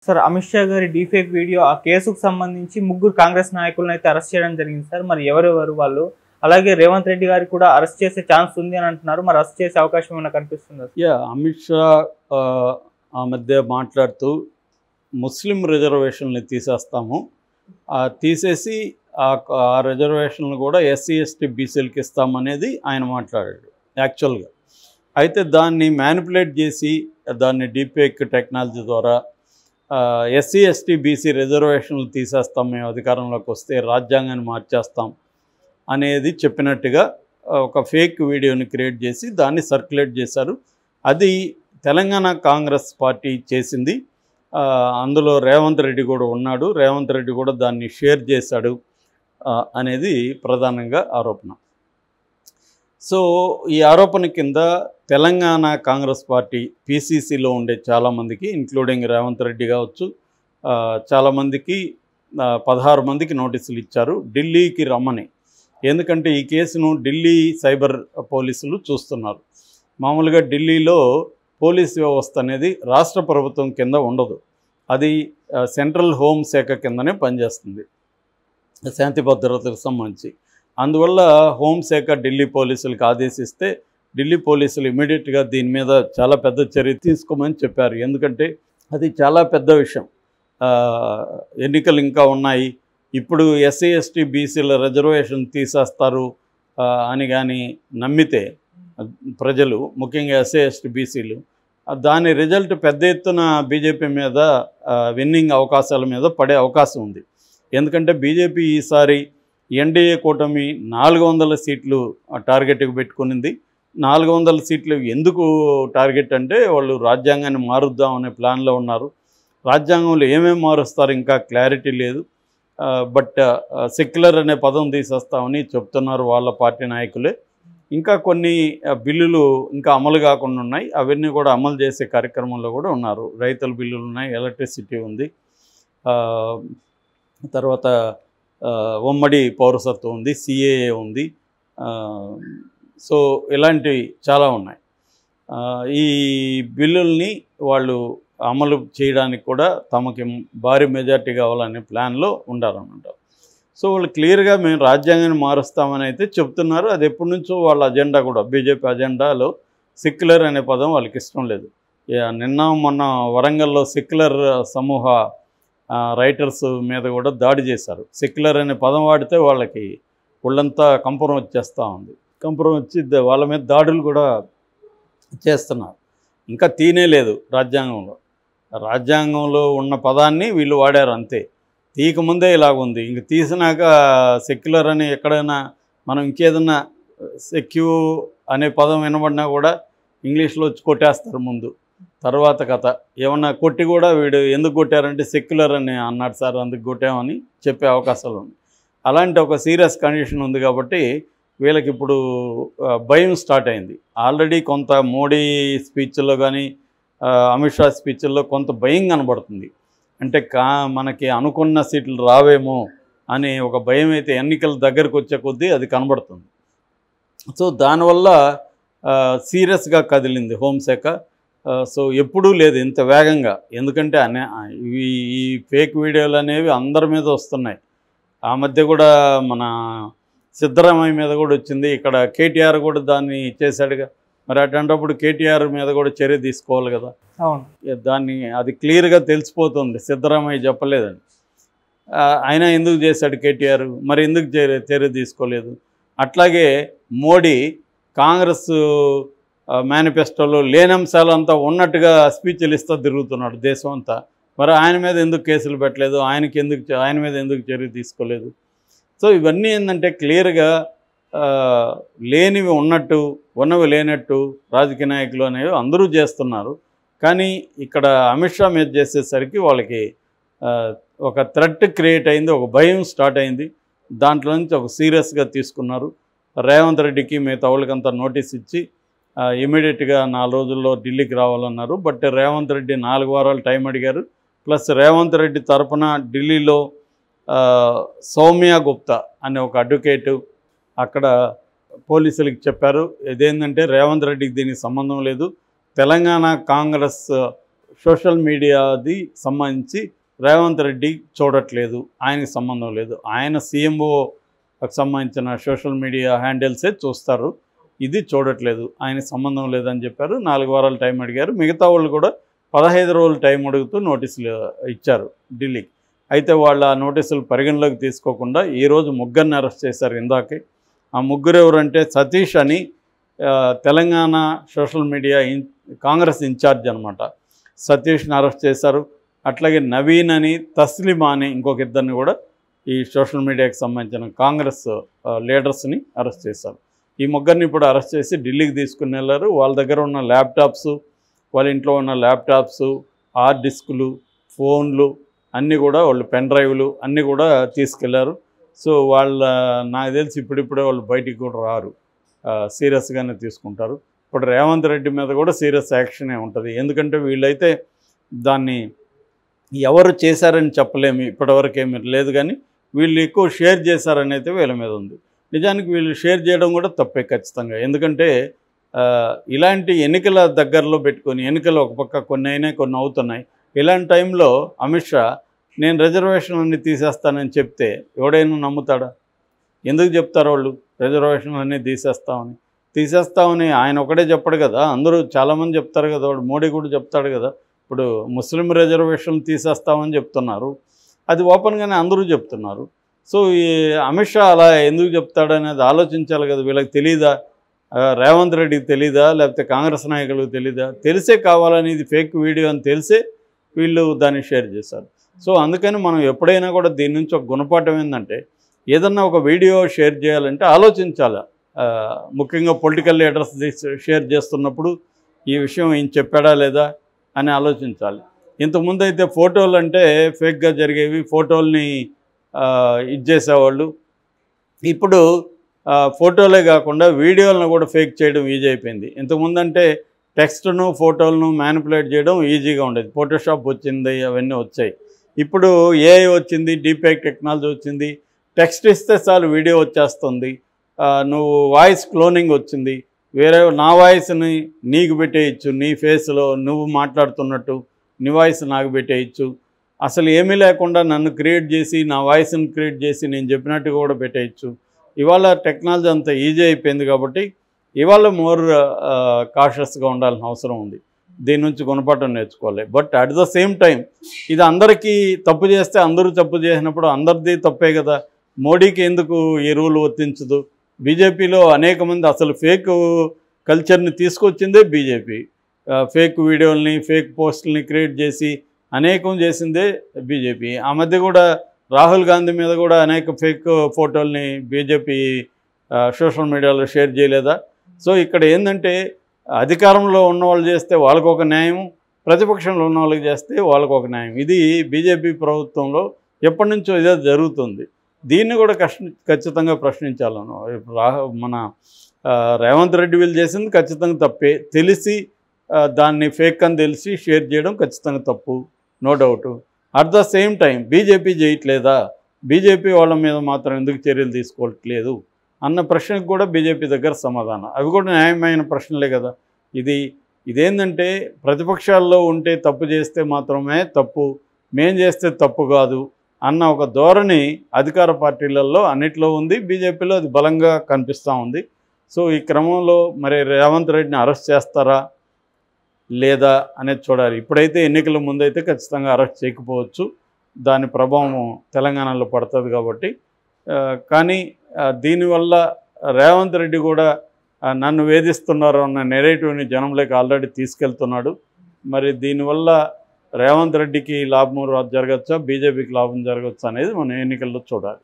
Sir Amit Shah గారి deepfake video ఆ కేసుకు సంబంధించి ముగ్గురు కాంగ్రెస్ నాయకులను అయితే అరెస్ట్ చేయడం జరిగింది సార్. మరి ఎవరెవరు వాళ్ళు? అలాగే రేవంత్ రెడ్డి గారికి కూడా అరెస్ట్ చేసే ఛాన్స్ ఉంది అని అంటున్నారు. మరి అరెస్ట్ చేసే అవకాశం ఏమైనా కనిపిస్తుందా? అమిత్ షా ఆ మధ్య మాట్లాడుతూ ముస్లిం రిజర్వేషన్ని తీసేస్తాము, తీసేసి ఆ రిజర్వేషన్లు కూడా ఎస్సీ ఎస్టీ బీసీలకి ఇస్తామనేది ఆయన మాట్లాడాడు యాక్చువల్గా. అయితే దాన్ని మ్యానిపులేట్ చేసి దాన్ని డీపేక్ టెక్నాలజీ ద్వారా ఎస్సీ ఎస్టీ బీసీ రిజర్వేషన్లు తీసేస్తాం, మేము అధికారంలోకి వస్తే రాజ్యాంగాన్ని మార్చేస్తాం అనేది చెప్పినట్టుగా ఒక ఫేక్ వీడియోని క్రియేట్ చేసి దాన్ని సర్క్యులేట్ చేశారు. అది తెలంగాణ కాంగ్రెస్ పార్టీ చేసింది. అందులో రేవంత్ రెడ్డి కూడా ఉన్నాడు, రేవంత్ రెడ్డి కూడా దాన్ని షేర్ చేశాడు అనేది ప్రధానంగా ఆరోపణ. సో ఈ ఆరోపణ కింద తెలంగాణ కాంగ్రెస్ పార్టీ పీసీసీలో ఉండే చాలామందికి, ఇంక్లూడింగ్ రేవంత్ రెడ్డి కావచ్చు, చాలామందికి 16 మందికి నోటీసులు ఇచ్చారు ఢిల్లీకి రమ్మని. ఎందుకంటే ఈ కేసును ఢిల్లీ సైబర్ పోలీసులు చూస్తున్నారు. మామూలుగా ఢిల్లీలో పోలీస్ వ్యవస్థ అనేది రాష్ట్ర ప్రభుత్వం కింద ఉండదు, అది సెంట్రల్ హోమ్ శాఖ కిందనే పనిచేస్తుంది శాంతి భద్రతలకు సంబంధించి. అందువల్ల హోంశాఖ ఢిల్లీ పోలీసులకు ఆదేశిస్తే ఢిల్లీ పోలీసులు ఇమీడియట్గా దీని మీద చాలా పెద్ద చర్య తీసుకోమని చెప్పారు. ఎందుకంటే అది చాలా పెద్ద విషయం. ఎన్నికలు ఇంకా ఉన్నాయి, ఇప్పుడు ఎస్సీ ఎస్టీ బీసీల రిజర్వేషన్ తీసేస్తారు అని కానీ నమ్మితే ప్రజలు, ముఖ్యంగా ఎస్సీ ఎస్టీ బీసీలు, దాని రిజల్ట్ పెద్ద ఎత్తున బీజేపీ మీద విన్నింగ్ అవకాశాల మీద పడే అవకాశం ఉంది. ఎందుకంటే బీజేపీ ఈసారి ఎన్డీఏ కూటమి 400 సీట్లు టార్గెట్కి పెట్టుకునింది. 400 సీట్లు ఎందుకు టార్గెట్ అంటే వాళ్ళు రాజ్యాంగాన్ని మారుద్దాం అనే ప్లాన్లో ఉన్నారు. రాజ్యాంగంలో ఏమేమి మారుస్తారు ఇంకా క్లారిటీ లేదు. బట్ సెక్యులర్ అనే పదం తీసేస్తామని చెప్తున్నారు వాళ్ళ పార్టీ నాయకులే. ఇంకా కొన్ని బిల్లులు ఇంకా అమలు కాకుండా ఉన్నాయి, అవన్నీ కూడా అమలు చేసే కార్యక్రమంలో కూడా ఉన్నారు. రైతుల బిల్లులు ఉన్నాయి, ఎలక్ట్రిసిటీ ఉంది, తర్వాత ఉమ్మడి పౌరసత్వం ఉంది, సిఏఏ ఉంది. సో ఇలాంటివి చాలా ఉన్నాయి. ఈ బిల్లుల్ని వాళ్ళు అమలు చేయడానికి కూడా తమకి భారీ మెజార్టీ కావాలనే ప్లాన్లో ఉండాలన్నమాట. సో వాళ్ళు క్లియర్గా మేము రాజ్యాంగాన్ని మారుస్తామని అయితే చెప్తున్నారు. అది ఎప్పటి నుంచో వాళ్ళ అజెండా కూడా, బీజేపీ అజెండాలో సెక్యులర్ అనే పదం వాళ్ళకి ఇష్టం లేదు. నిన్న మొన్న వరంగల్లో సెక్యులర్ సమూహ రైటర్స్ మీద కూడా దాడి చేశారు. సెక్యులర్ అనే పదం వాడితే వాళ్ళకి ఒళ్ళంతా కంపరం వచ్చేస్తూ ఉంది. కంపరం వచ్చి వాళ్ళ మీద దాడులు కూడా చేస్తున్నారు. ఇంకా తీనే లేదు రాజ్యాంగంలో. రాజ్యాంగంలో ఉన్న పదాన్ని వీళ్ళు వాడారు అంతే. తీయకముందే ఇలాగుంది, ఇంక తీసినాక సెక్యులర్ అని ఎక్కడైనా మనం ఇంకేదన్నా సెక్యూ అనే పదం వినబడినా కూడా ఇంగ్లీష్లో వచ్చి కొట్టేస్తారు ముందు, తర్వాత కథ. ఏమన్నా కొట్టి కూడా వీడు ఎందుకు కొట్టారంటే సెక్యులర్ అని అన్నాడు సార్, అందుకు కొట్టామని చెప్పే అవకాశాలు ఉన్నాయి. అలాంటి ఒక సీరియస్ కండిషన్ ఉంది కాబట్టి వీళ్ళకి ఇప్పుడు భయం స్టార్ట్ అయింది. ఆల్రెడీ కొంత మోడీ స్పీచ్ల్లో కానీ అమిత్ షా స్పీచ్ల్లో కొంత భయం కనబడుతుంది. అంటే మనకి అనుకున్న సీట్లు రావేమో అనే ఒక భయం అయితే ఎన్నికల దగ్గరకు వచ్చే కొద్దీ అది కనబడుతుంది. సో దానివల్ల సీరియస్గా కదిలింది హోంశాఖ. సో ఎప్పుడూ లేదు ఇంత వేగంగా. ఎందుకంటే ఈ ఫేక్ వీడియోలు అనేవి అందరి మీద వస్తున్నాయి. ఆ మధ్య కూడా మన సిద్ధరామయ్య మీద కూడా వచ్చింది, ఇక్కడ కేటీఆర్ కూడా దాన్ని చేశాడుగా. మరి అటువంటిప్పుడు కేటీఆర్ మీద కూడా చర్య తీసుకోవాలి కదా. అవును, దాన్ని అది క్లియర్గా తెలిసిపోతుంది సిద్ధరామయ్య చెప్పలేదని. ఆయన ఎందుకు చేశాడు కేటీఆర్, మరి ఎందుకు చర్య తీసుకోలేదు? అట్లాగే మోడీ కాంగ్రెస్ మేనిఫెస్టోలో లేనంశాలంతా ఉన్నట్టుగా స్పీచ్లు ఇస్తూ తిరుగుతున్నాడు దేశం అంతా. మరి ఆయన మీద ఎందుకు కేసులు పెట్టలేదు, ఆయన మీద ఎందుకు చర్య తీసుకోలేదు? సో ఇవన్నీ ఏంటంటే క్లియర్గా లేనివి ఉన్నట్టు, ఉన్నవి లేనట్టు రాజకీయ నాయకులు అనేవి అందరూ చేస్తున్నారు. కానీ ఇక్కడ అమిత్ షా మీద చేసేసరికి వాళ్ళకి ఒక థ్రెట్ క్రియేట్ అయింది, ఒక భయం స్టార్ట్ అయింది. దాంట్లో నుంచి ఒక సీరియస్గా తీసుకున్నారు. రేవంత్ రెడ్డికి మిగతా వాళ్ళకంతా నోటీస్ ఇచ్చి ఇమీడియట్గా 4 రోజుల్లో ఢిల్లీకి రావాలన్నారు. బట్ రేవంత్ రెడ్డి 4 వారాలు టైం అడిగారు. ప్లస్ రేవంత్ రెడ్డి తరపున ఢిల్లీలో సౌమ్య గుప్తా అనే ఒక అడ్వకేటు అక్కడ పోలీసులకు చెప్పారు, ఇదేంటంటే రేవంత్ రెడ్డికి దీనికి సంబంధం లేదు, తెలంగాణ కాంగ్రెస్ సోషల్ మీడియాది సంబంధించి రేవంత్ రెడ్డి చూడట్లేదు, ఆయనకి సంబంధం లేదు. ఆయన సీఎంఓకి సంబంధించిన సోషల్ మీడియా హ్యాండిల్సే చూస్తారు, ఇది చూడట్లేదు, ఆయనకి సంబంధం లేదని చెప్పారు. 4 వారాలు టైం అడిగారు. మిగతా వాళ్ళు కూడా 15 రోజులు టైం అడుగుతూ నోటీసులు ఇచ్చారు ఢిల్లీకి. అయితే వాళ్ళు ఆ నోటీసులు పరిగణలోకి తీసుకోకుండా ఈరోజు ముగ్గురిని అరెస్ట్ చేశారు ఇందాకే. ఆ ముగ్గురు ఎవరంటే సతీష్ అని Telangana social media Congress in charge అనమాట, సతీష్ని అరెస్ట్ చేశారు. అట్లాగే నవీన్ అని, తస్లిమా అని ఇంకొక ఇద్దరిని కూడా ఈ సోషల్ మీడియాకి సంబంధించిన కాంగ్రెస్ లీడర్స్ని అరెస్ట్ చేశారు. ఈ ముగ్గురిని ఇప్పుడు అరెస్ట్ చేసి ఢిల్లీకి తీసుకుని వెళ్ళారు. వాళ్ళ దగ్గర ఉన్న ల్యాప్టాప్స్, వాళ్ళ ఇంట్లో ఉన్న ల్యాప్టాప్స్, హార్డ్ డిస్కులు, ఫోన్లు అన్నీ కూడా, వాళ్ళు పెన్ డ్రైవ్లు అన్నీ కూడా తీసుకెళ్లారు. సో నాకు తెలిసి ఇప్పుడిప్పుడే వాళ్ళు బయటికి కూడా రారు, సీరియస్గానే తీసుకుంటారు. ఇప్పుడు రేవంత్ రెడ్డి మీద కూడా సీరియస్ యాక్షనే ఉంటుంది. ఎందుకంటే వీళ్ళైతే దాన్ని ఎవరు చేశారని చెప్పలేము, ఇప్పటివరకు ఏమీ లేదు. కానీ వీళ్ళు ఎక్కువ షేర్ చేశారని అయితే వీళ్ళ మీద ఉంది. నిజానికి వీళ్ళు షేర్ చేయడం కూడా తప్పే ఖచ్చితంగా. ఎందుకంటే ఇలాంటి ఎన్నికల దగ్గరలో పెట్టుకొని, ఎన్నికలు ఒక పక్క కొన్ని అయినాయి, కొన్ని అవుతున్నాయి. ఇలాంటి టైంలో అమిత్ షా నేను రిజర్వేషన్లన్నీ తీసేస్తానని చెప్తే ఎవడైనా నమ్ముతాడా? ఎందుకు చెప్తారు వాళ్ళు రిజర్వేషన్లన్నీ తీసేస్తామని? ఆయన ఒకటే చెప్పడు కదా, అందరూ చాలామంది చెప్తారు కదా. వాడు మోడీ కూడా చెప్తాడు కదా. ఇప్పుడు ముస్లిం రిజర్వేషన్లు తీసేస్తామని చెప్తున్నారు, అది ఓపెన్గానే అందరూ చెప్తున్నారు. సో ఈ అమిత్ షా అలా ఎందుకు చెప్తాడనేది ఆలోచించాలి కదా. వీళ్ళకి తెలీదా? రేవంత్ రెడ్డికి తెలీదా? లేకపోతే కాంగ్రెస్ నాయకులకు తెలీదా? తెలిసే కావాలని ఇది ఫేక్ వీడియో అని తెలిసే వీళ్ళు దాన్ని షేర్ చేశారు. సో అందుకని మనం ఎప్పుడైనా కూడా దీని నుంచి ఒక గుణపాఠం ఏంటంటే, ఏదన్నా ఒక వీడియో షేర్ చేయాలంటే ఆలోచించాలి. ముఖ్యంగా పొలిటికల్ లీడర్స్ షేర్ చేస్తున్నప్పుడు ఈ విషయం ఈయన చెప్పాడా లేదా అని ఆలోచించాలి. ఇంతకుముందు అయితే ఫోటోలు అంటే ఫేక్గా జరిగేవి, ఫోటోల్ని ఇచ్చేసేవాళ్ళు. ఇప్పుడు ఫోటోలే కాకుండా వీడియోలను కూడా ఫేక్ చేయడం ఈజీ అయిపోయింది. ఇంతకుముందు అంటే టెక్స్ట్ను, ఫోటోలను మ్యానిపులేట్ చేయడం ఈజీగా ఉండేది. ఫోటోషాప్ వచ్చింది, అవన్నీ వచ్చాయి. ఇప్పుడు ఏఐ వచ్చింది, డీప్ఫేక్ టెక్నాలజీ వచ్చింది. టెక్స్ట్ ఇస్తే చాలు వీడియో వచ్చేస్తుంది. నువ్వు వాయిస్ క్లోనింగ్ వచ్చింది, వేరే నా వాయిస్ని నీకు పెట్టేయచ్చు, నీ ఫేస్లో నువ్వు మాట్లాడుతున్నట్టు నీ వాయిస్ నాకు పెట్టేయచ్చు. అసలు ఏమీ లేకుండా నన్ను క్రియేట్ చేసి, నా వాయిస్ని క్రియేట్ చేసి నేను చెప్పినట్టు కూడా పెట్టేయచ్చు. ఇవాళ టెక్నాలజీ అంత ఈజీ అయిపోయింది కాబట్టి ఇవాళ మోర్ కాషియస్గా ఉండాల్సిన అవసరం ఉంది. దీని నుంచి గుణపాఠం నేర్చుకోవాలి. But at the same time ఇది అందరికీ తప్పు చేస్తే, అందరూ తప్పు చేసినప్పుడు అందరిది తప్పే కదా. మోడీకి ఎందుకు ఈ రూల్ వర్తించదు? బీజేపీలో అనేక మంది అసలు ఫేక్ కల్చర్ని తీసుకొచ్చిందే బీజేపీ. ఫేక్ వీడియోల్ని, ఫేక్ పోస్టుల్ని క్రియేట్ చేసి అనేకం చేసిందే బీజేపీ. ఆ మధ్య కూడా రాహుల్ గాంధీ మీద కూడా అనేక ఫేక్ ఫోటోల్ని బీజేపీ సోషల్ మీడియాలో షేర్ చేయలేదా? సో ఇక్కడ ఏంటంటే అధికారంలో ఉన్న వాళ్ళు చేస్తే వాళ్ళకు ఒక న్యాయం, ప్రతిపక్షంలో ఉన్న వాళ్ళకి చేస్తే వాళ్ళకు ఒక న్యాయం. ఇది బీజేపీ ప్రభుత్వంలో ఎప్పటి నుంచో ఇదే జరుగుతుంది. దీన్ని కూడా ఖచ్చితంగా ప్రశ్నించాలను. మన రేవంత్ రెడ్డి వీళ్ళు చేసింది ఖచ్చితంగా తప్పే. తెలిసి దాన్ని ఫేక్ అని తెలిసి షేర్ చేయడం ఖచ్చితంగా తప్పు, no doubt. At the same time BJP చేయట్లేదా? బీజేపీ వాళ్ళ మీద మాత్రం ఎందుకు చర్యలు తీసుకోవట్లేదు అన్న ప్రశ్నకు కూడా బీజేపీ దగ్గర సమాధానం. అవి కూడా న్యాయమైన ప్రశ్నలే కదా. ఇదేంటంటే ప్రతిపక్షాల్లో ఉంటే తప్పు చేస్తే మాత్రమే తప్పు, మేం చేస్తే తప్పు కాదు అన్న ఒక ధోరణి అధికార పార్టీలలో అన్నిట్లో ఉంది. బీజేపీలో అది బలంగా కనిపిస్తూ ఉంది. సో ఈ క్రమంలో మరి రేవంత్ రెడ్డిని అరెస్ట్ చేస్తారా లేదా అనేది చూడాలి. ఇప్పుడైతే ఎన్నికల ముందైతే ఖచ్చితంగా అరెస్ట్ చేయకపోవచ్చు, దాని ప్రభావం తెలంగాణలో పడుతుంది కాబట్టి. కానీ దీనివల్ల రేవంత్ రెడ్డి కూడా నన్ను వేధిస్తున్నారు అన్న నెరేటివ్ని జనంలోకి ఆల్రెడీ తీసుకెళ్తున్నాడు. మరి దీనివల్ల రేవంత్ రెడ్డికి లాభం జరగచ్చా, బీజేపీకి లాభం జరగచ్చా అనేది మనం ఎన్నికల్లో చూడాలి.